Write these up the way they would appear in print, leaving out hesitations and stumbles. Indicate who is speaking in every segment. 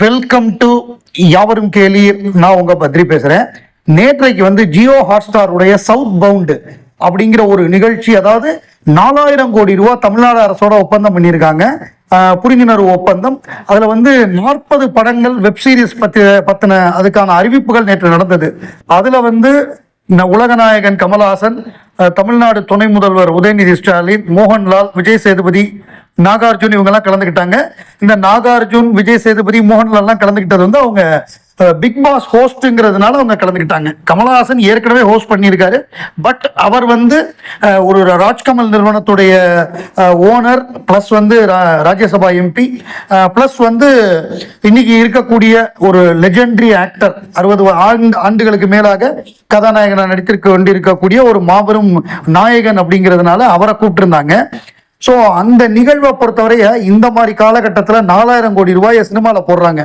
Speaker 1: Welcome to யாவரும் கேளீர். நான் உங்க பத்ரி பேசுறேன். நேற்றைக்கு வந்து ஜியோ ஹாட்ஸ்டார் உடைய சவுத் பவுண்ட் அப்படிங்கிற ஒரு நிகழ்ச்சி, அதாவது 4000 கோடி ரூபாய் தமிழ்நாடு அரசோட ஒப்பந்தம் பண்ணியிருக்காங்க, புரிந்துணர்வு ஒப்பந்தம். அதுல வந்து 40 படங்கள் வெப் சீரிஸ் பத்தின அதுக்கான அறிவிப்புகள் நேற்று நடந்தது. அதுல வந்து உலகநாயகன் கமல்ஹாசன், தமிழ்நாடு துணை முதல்வர் உதயநிதி ஸ்டாலின், மோகன்லால், விஜய் சேதுபதி, நாகார்ஜுன் இவங்கெல்லாம் கலந்துக்கிட்டாங்க. இந்த நாகார்ஜுன், விஜய் சேதுபதி, மோகன்லால்லாம் கலந்துக்கிட்டது வந்து அவங்க பிக் பாஸ் ஹோஸ்ட்ங்கிறதுனால அவங்க கலந்துக்கிட்டாங்க. கமல்ஹாசன் ஏற்கனவே ஹோஸ்ட் பண்ணியிருக்காரு. பட் அவர் வந்து ஒரு ராஜ்கமல் நிறுவனத்துடைய ஓனர், பிளஸ் வந்து ராஜ்யசபா எம்பி, பிளஸ் வந்து இன்னைக்கு இருக்கக்கூடிய ஒரு லெஜெண்டரி ஆக்டர், 60 ஆண்டுகளுக்கு மேலாக கதாநாயகனாக நடித்திருக்க வேண்டியிருக்கக்கூடிய ஒரு மாபெரும் நாயகன் அப்படிங்கிறதுனால அவரை கூப்பிட்டுருந்தாங்க. ஸோ அந்த நிகழ்வை பொறுத்தவரைய இந்த மாதிரி காலகட்டத்தில் 4000 கோடி ரூபாயை சினிமாவில் போடுறாங்க.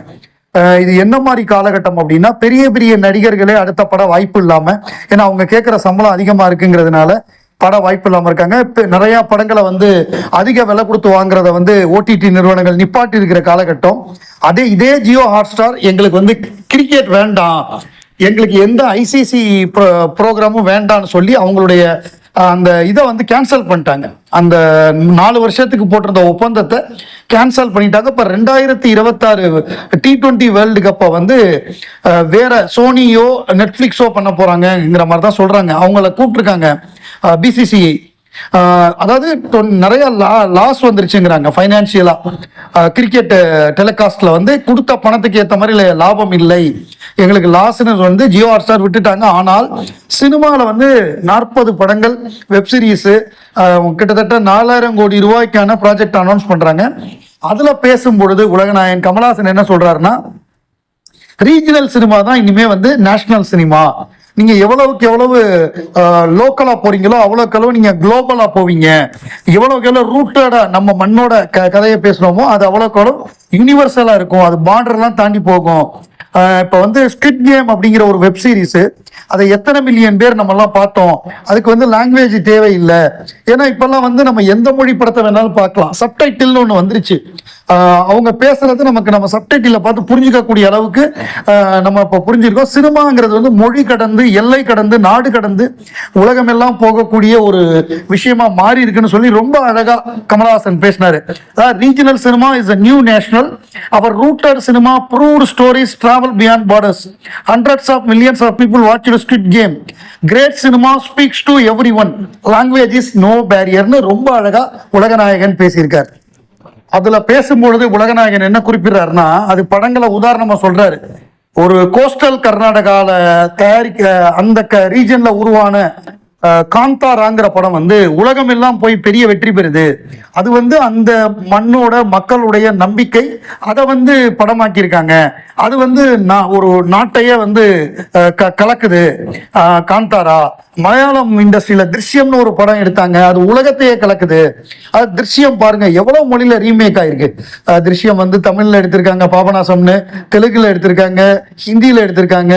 Speaker 1: இது என்ன மாதிரி காலகட்டம் அப்படின்னா, பெரிய பெரிய நடிகர்களே அடுத்த பட வாய்ப்பு இல்லாமல், ஏன்னா அவங்க கேட்குற சம்பளம் அதிகமாக இருக்குங்கிறதுனால பட வாய்ப்பு இல்லாமல் இருக்காங்க. இப்போ நிறையா படங்களை வந்து அதிக விலை கொடுத்து வாங்குறத வந்து ஓடிடி நிறுவனங்கள் நிப்பாட்டி இருக்கிற காலகட்டம். இதே ஜியோ ஹாட்ஸ்டார் எங்களுக்கு வந்து கிரிக்கெட் வேண்டாம், எங்களுக்கு எந்த ஐசிசி ப்ரோக்ராமும் வேண்டாம்னு சொல்லி அவங்களுடைய அந்த இதை வந்து கேன்சல் பண்ணிட்டாங்க. அந்த 4 வருஷத்துக்கு போட்டிருந்த ஒப்பந்தத்தை கேன்சல் பண்ணிட்டாங்க. இப்போ 2026 T20 வேர்ல்டு கப்பை வந்து வேற சோனியோ நெட்ஃப்ளிக்ஸோ பண்ண போறாங்கிற மாதிரி தான் சொல்றாங்க. அவங்கள கூப்பிட்டுருக்காங்க பிசிசிஐ. அதாவது நிறைய லாஸ் வந்துருச்சுங்கிறாங்க ஃபைனான்சியலா. கிரிக்கெட் டெலிகாஸ்ட்ல வந்து கொடுத்த பணத்துக்கு ஏற்ற மாதிரி லாபம் இல்லை, எங்களுக்கு லாஸ்ன்னு வந்து ஜியோ ஹாட்ஸ்டார் விட்டுட்டாங்க. ஆனால் சினிமாவில் வந்து 40 படங்கள் வெப் சீரிஸ் கிட்டத்தட்ட 4000 கோடி ரூபாய்க்கான ப்ராஜெக்ட் அனௌன்ஸ் பண்றாங்க. அதுல பேசும்பொழுது உலகநாயகன் கமல்ஹாசன் என்ன சொல்றாருன்னா, ரீஜனல் சினிமா தான் இனிமே வந்து நேஷனல் சினிமா. நீங்க எவ்வளவுக்கு எவ்வளவு லோக்கலா போறீங்களோ அவ்வளவுக்கு அளவு நீங்க குளோபலா போவீங்க. எவ்வளவுக்கு எவ்வளவு ரூட்டடா நம்ம மண்ணோட கதையை பேசுறோமோ அது அவ்வளவுக்கு அவ்வளவு யூனிவர்சலா இருக்கும், அது பார்டர்லாம் தாண்டி போகும். இப்போ வந்து ஸ்குவிட் கேம் அப்படிங்கிற ஒரு வெப் சீரிஸ், அதை எத்தனை மில்லியன் பேர் நம்ம எல்லாம் பார்த்தோம். அதுக்கு வந்து லாங்குவேஜ் தேவையில்லை. ஏன்னா இப்பெல்லாம் வந்து நம்ம எந்த மொழி படத்தை வேணாலும் பார்க்கலாம். சப்டைட்டில்னு ஒன்று வந்துருச்சு. அவங்க பேசுறது நம்ம சப்டைட்டில பார்த்து புரிஞ்சுக்கக்கூடிய அளவுக்கு நம்ம இப்போ புரிஞ்சிருக்கோம். சினிமாங்கிறது வந்து மொழி கடந்து, எல்லை கடந்து, நாடு கடந்து, உலகமெல்லாம் போகக்கூடிய ஒரு விஷயமா மாறி இருக்குன்னு சொல்லி ரொம்ப அழகா கமல்ஹாசன் பேசினாரு. Regional cinema is a new national. அவர் rooted cinema proved stories travel beyond borders. Hundreds of millions of people watched Squid Game. Great cinema speaks to everyone. Language is no barrier னு ரொம்ப அழகா உலகநாயகன் பேசியிருக்கார். அதுல பேசும்பொழுது உலகநாயகன் என்ன குறிப்பிடுறாருன்னா, அது படங்களை உதாரணமா சொல்றாரு. ஒரு கோஸ்டல் கர்நாடகால தயாரிக்க அந்த ரீஜன்ல உருவான காந்தாராங்கிற படம் வந்து உலகம் எல்லாம் போய் பெரிய வெற்றி பெறுது. அது வந்து அந்த மண்ணோட மக்களுடைய நம்பிக்கை, அதை வந்து படமாக்கியிருக்காங்க. அது வந்து ஒரு நாட்டையே வந்து கலக்குது. காந்தாரா மலையாளம் இண்டஸ்ட்ரியில திருஷ்யம்னு ஒரு படம் எடுத்தாங்க, அது உலகத்தையே கலக்குது. அது திருஷ்யம் பாருங்க எவ்வளவு மொழியில ரீமேக் ஆயிருக்கு. திருஷ்யம் வந்து தமிழ்ல எடுத்திருக்காங்க, பாபநாசம்னு தெலுங்குல எடுத்திருக்காங்க, ஹிந்தியில எடுத்திருக்காங்க,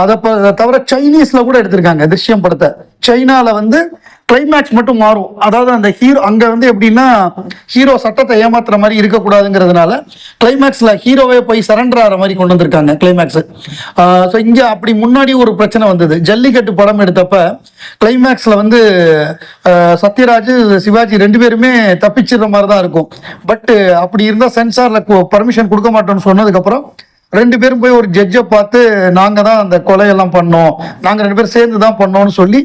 Speaker 1: அதை தவிர சைனீஸ்ல கூட எடுத்திருக்காங்க திருஷ்யம் படத்தை. சைனால வந்து கிளைமேக்ஸ் மட்டும் மாறும். அதாவது அந்த ஹீரோ அங்க வந்து எப்படின்னா, ஹீரோ சட்டத்தை ஏமாத்துற மாதிரி இருக்கக்கூடாதுங்கிறதுனால கிளைமேக்ஸ்ல ஹீரோவே போய் சரண்டர் ஆகிற மாதிரி கொண்டு வந்திருக்காங்க கிளைமேக்ஸ். இங்க அப்படி முன்னாடி ஒரு பிரச்சனை வந்தது. ஜல்லிக்கட்டு படம் எடுத்தப்ப கிளைமேக்ஸ்ல வந்து சத்யராஜ், சிவாஜி 2 பேருமே தப்பிச்சிடுற மாதிரி தான் இருக்கும். பட் அப்படி இருந்தா சென்சார்ல பர்மிஷன் கொடுக்க மாட்டோம்னு சொன்னதுக்கு அப்புறம் 2 பேரும் போய் ஒரு ஜட்ஜை பார்த்து, நாங்க தான் அந்த கொலையெல்லாம் பண்ணோம், நாங்க 2 பேரும் சேர்ந்து தான் பண்ணோம்னு சொல்லி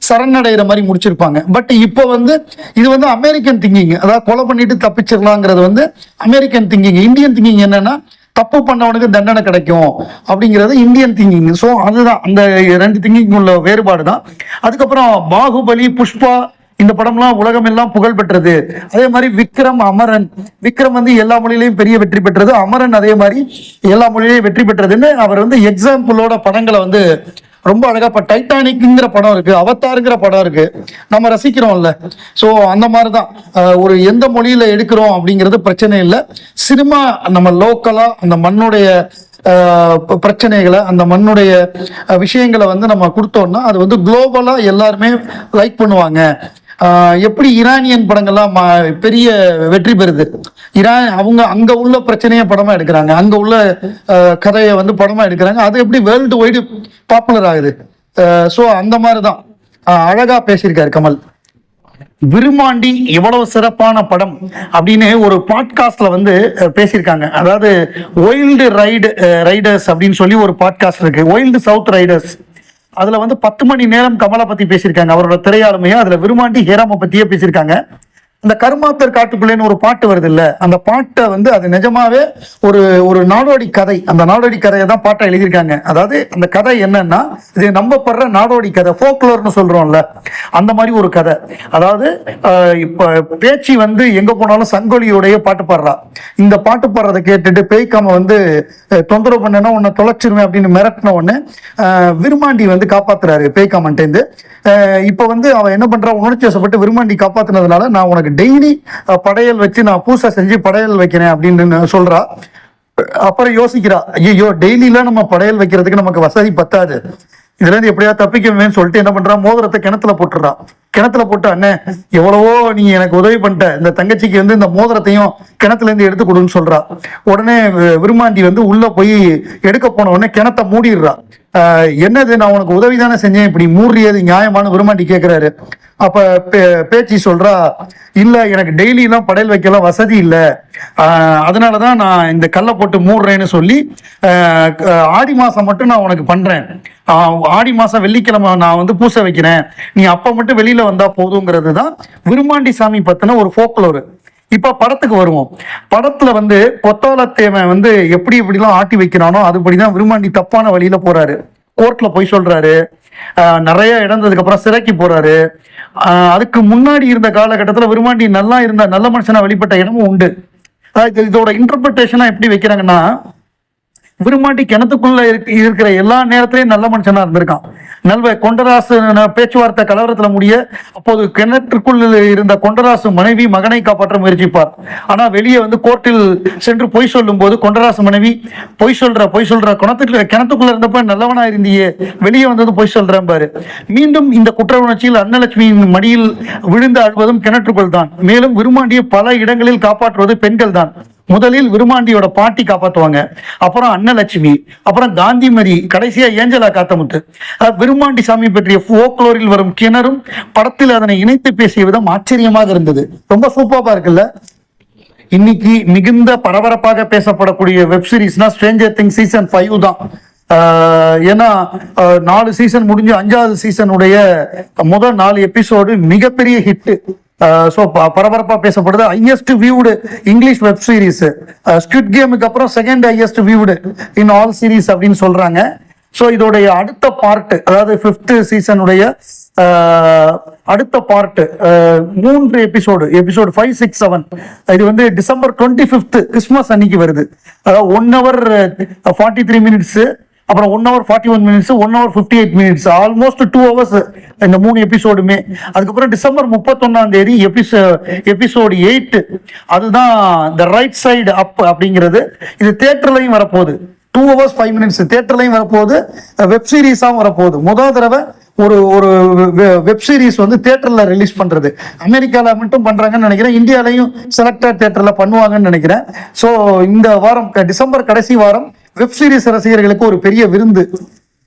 Speaker 1: சரணடைகிற மாதிரி முடிச்சிருப்பாங்க. பட் இப்போ வந்து இது வந்து அமெரிக்கன் திங்கிங். அதாவது கொலை பண்ணிட்டு தப்பிச்சிடலாங்கிறது வந்து அமெரிக்கன் திங்கிங். இந்தியன் திங்கிங் என்னன்னா, தப்பு பண்ணவனுக்கு தண்டனை கிடைக்கும் அப்படிங்கிறது இந்தியன் திங்கிங். ஸோ அதுதான் அந்த 2 திங்கிங் உள்ள வேறுபாடு தான். அதுக்கப்புறம் பாகுபலி, புஷ்பா இந்த படம்லாம் உலகம் எல்லாம் புகழ் பெற்றது. அதே மாதிரி விக்ரம், அமரன். விக்ரம் வந்து எல்லா மொழியிலையும் பெரிய வெற்றி பெற்றது, அமரன் அதே மாதிரி எல்லா மொழியிலையும் வெற்றி பெற்றதுன்னு அவர் வந்து எக்ஸாம்பிளோட படங்களை வந்து ரொம்ப அழகா. இப்ப டைட்டானிக்ங்கிற படம் இருக்கு, அவதாருங்கிற படம் இருக்கு, நம்ம ரசிக்கிறோம்ல. ஸோ அந்த மாதிரிதான் ஒரு எந்த மொழியில எடுக்கிறோம் அப்படிங்கிறது பிரச்சனை இல்லை. சினிமா நம்ம லோக்கலா அந்த மண்ணுடைய பிரச்சனைகளை, அந்த மண்ணுடைய விஷயங்களை வந்து நம்ம கொடுத்தோம்னா அது வந்து குளோபலா எல்லாருமே லைக் பண்ணுவாங்க. எப்படி ஈரானியன் படங்கள்லாம் பெரிய வெற்றி பெறுது. அவங்க அங்க உள்ள பிரச்சனையை படமா எடுக்கிறாங்க, அங்க உள்ள கதையை வந்து படமா எடுக்கிறாங்க, அது எப்படி வேர்ல்டு வைடு பாப்புலர் ஆகுது. ஸோ அந்த மாதிரி தான் அழகா பேசியிருக்காரு கமல். விருமாண்டி எவ்வளவு சிறப்பான படம் அப்படின்னு ஒரு பாட்காஸ்ட்ல வந்து பேசியிருக்காங்க. அதாவது ஒயில்டு ரைடர்ஸ் அப்படின்னு சொல்லி ஒரு பாட்காஸ்ட் இருக்கு, ஒயில்டு சவுத் ரைடர்ஸ். அதுல வந்து 10 மணி நேரம் கமலை பத்தி பேசியிருக்காங்க, அவரோட திரையாளுமையா. அதுல விருமாண்டி ஹேராம பத்தியே பேசியிருக்காங்க. அந்த கருமாத்தர் காட்டுக்குள்ளேன்னு ஒரு பாட்டு வருது இல்ல, அந்த பாட்டை வந்து அது நிஜமாவே ஒரு நாடோடி கதை. அந்த நாடோடி கதையை தான் பாட்டை எழுதியிருக்காங்க. அதாவது அந்த கதை என்னன்னா, இது நம்பப்படுற நாடோடி கதை, ஃபோக்லோர்னு சொல்றோம்ல, அந்த மாதிரி ஒரு கதை. அதாவது இப்ப பேச்சு வந்து எங்க போனாலும் சங்கொலியோடைய பாட்டு பாடுறா. இந்த பாட்டு பாடுறதை கேட்டுட்டு பேய்க்காம வந்து தொந்தரவு பண்ணனா உன்னை தொலைச்சிருவேன் அப்படின்னு மிரட்டின உடனே விருமாண்டி வந்து காப்பாத்துறாரு பேய்க்காமன்ட்டு. இப்ப வந்து அவன் என்ன பண்றான், உணர்ச்சி வசப்பட்டு விருமாண்டி காப்பாத்தினதுனால நான் உனக்கு டெய்லி படையல் வச்சு நான் பூசை செஞ்சு படையல் வைக்கிறேன் அப்படின்னு சொல்றா. அப்புறம் யோசிக்கிறா, ஐயோ டெய்லிலாம் நம்ம படையல் வைக்கிறதுக்கு நமக்கு வசதி பத்தாது, இதுல இருந்து எப்படியா தப்பிக்கணும்னு சொல்லிட்டு என்ன பண்றான், மோதிரத்தை கிணத்துல போட்டுறான். கிணத்துல போட்டு, அண்ணே எவ்வளவோ நீ எனக்கு உதவி பண்ணிட்ட, இந்த தங்கச்சிக்கு வந்து இந்த மோதிரத்தையும் கிணத்துல இருந்து எடுத்து கொடுன்னு சொல்றா. உடனே விருமாண்டி வந்து உள்ள போய் எடுக்க போன உடனே கிணத்த மூடிடுறா. என்னது, நான் உனக்கு உதவி தானே செஞ்சேன், இப்படி மூடியது நியாயமான விருமாண்டி கேட்கிறாரு. அப்ப பேச்சு சொல்றா, இல்ல எனக்கு டெய்லி எல்லாம் படையல் வைக்கலாம் வசதி இல்லை, அதனாலதான் நான் இந்த கல்லை போட்டு மூடுறேன்னு சொல்லி ஆடி மாசம் மட்டும் நான் உனக்கு பண்றேன், ஆடி மாசம் வெள்ளிக்கிழமை நான் வந்து பூசை வைக்கிறேன், நீ அப்ப மட்டும் வெளியில வந்தா போதுங்கிறது தான் விருமாண்டி சாமி பத்தின ஒரு ஃபோக்லோர். இப்ப படத்துக்கு வருவோம். படத்துல வந்து கொத்தாலத்தேவன் வந்து எப்படி எப்படிலாம் ஆட்டி வைக்கிறானோ அதுபடிதான் விருமாண்டி தப்பான வழியில போறாரு. கோர்ட்ல போய் சொல்றாரு, நிறைய இழந்ததுக்கு அப்புறம் சிறைக்கு போறாரு. அதுக்கு முன்னாடி இருந்த காலகட்டத்தில் விருமாண்டி நல்லா இருந்த நல்ல மனுஷனா வெளிப்பட்ட இடமும் உண்டு. இதோட இன்டர்பிரேஷனா எப்படி வைக்கிறாங்கன்னா, விருமாண்டி கிணத்துக்குள்ள இருக்கிற எல்லா நேரத்திலையும் நல்ல மனுஷனா இருந்திருக்கான். கொண்டராசு பேச்சுவார்த்தை கலவரத்துல முடிய அப்போது கிணற்றுக்குள் இருந்த கொண்டராசு மனைவி மகனை காப்பாற்ற முயற்சிப்பார். ஆனா வெளியே வந்து கோர்ட்டில் சென்று பொய் சொல்லும் போது கொண்டராசு மனைவி பொய் சொல்ற கிணத்துக்குள்ள இருந்தப்ப நல்லவனா இருந்தியே, வெளியே வந்ததும் பொய் சொல்றேன் பாரு. மீண்டும் இந்த குற்ற உணர்ச்சியில் அன்னலட்சுமியின் மடியில் விழுந்து அழுவதும் கிணற்றுக்குள் தான். மேலும் விருமாண்டியை பல இடங்களில் காப்பாற்றுவது பெண்கள் தான். முதலில் விருமாண்டியோட பாட்டி காப்பாற்றுவாங்க, அப்புறம் அன்னலட்சுமி, அப்புறம் காந்திமதி, கடைசியா ஏஞ்சலா காத்தமுத்து. விருமாண்டி சாமி பற்றிய ஃபோக்லோரில் வரும் கிணறும் படத்தில் அதனை இணைத்து பேசிய விதம் ஆச்சரியமாக இருந்தது. ரொம்ப சூப்பரா இருக்குல்ல. இன்னைக்கு மிகுந்த பரபரப்பாக பேசப்படக்கூடிய வெப் சீரிஸ்னா ஸ்ட்ரேஞ்சர் திங்ஸ் சீசன் 5 தான். ஏன்னா 4 சீசன் முடிஞ்சு 5வது சீசனுடைய முதல் 4 எபிசோடு மிகப்பெரிய ஹிட். ஸோ பரபரப்பா பேசப்படுது. Highest viewed English web series, squid கேமுக்கு அப்புறம் second highest viewed in all series அப்படின்னு சொல்றாங்க. ஸோ இதோடைய அடுத்த பார்ட், அதாவது 5th சீசனுடைய அடுத்த பார்ட் 3 எபிசோடு 5, 6, 7 இது வந்து டிசம்பர் 25 கிறிஸ்துமஸ் அன்னைக்கு வருது. அதாவது 1 hour 43 minutes, அப்புறம் 1 hour 41 minutes, 1 hour 58 minutes, almost 2 hours இந்த 3 எபிசோடுமே. அதுக்கப்புறம் டிசம்பர் 31ஆம் தேதி எபிசோடு 8, அதுதான் த ரைட் சைடு அப் அப்படிங்கிறது. இது தியேட்டர்லையும் வரப்போகுது. 2 hours 5 minutes தியேட்டர்லையும் வரப்போகுது, வெப் சீரிஸாகவும் வரப்போகுது. முதல் தடவை ஒரு வெப் சீரிஸ் வந்து தியேட்டர்ல ரிலீஸ் பண்றது. அமெரிக்கால மட்டும் பண்றாங்கன்னு நினைக்கிறேன், இந்தியாலையும் செலக்டட் தியேட்டர்ல பண்ணுவாங்கன்னு நினைக்கிறேன். ஸோ இந்த வாரம் டிசம்பர் கடைசி வாரம் வெப் சீரிஸ் ரசிகர்களுக்கு ஒரு பெரிய விருந்து.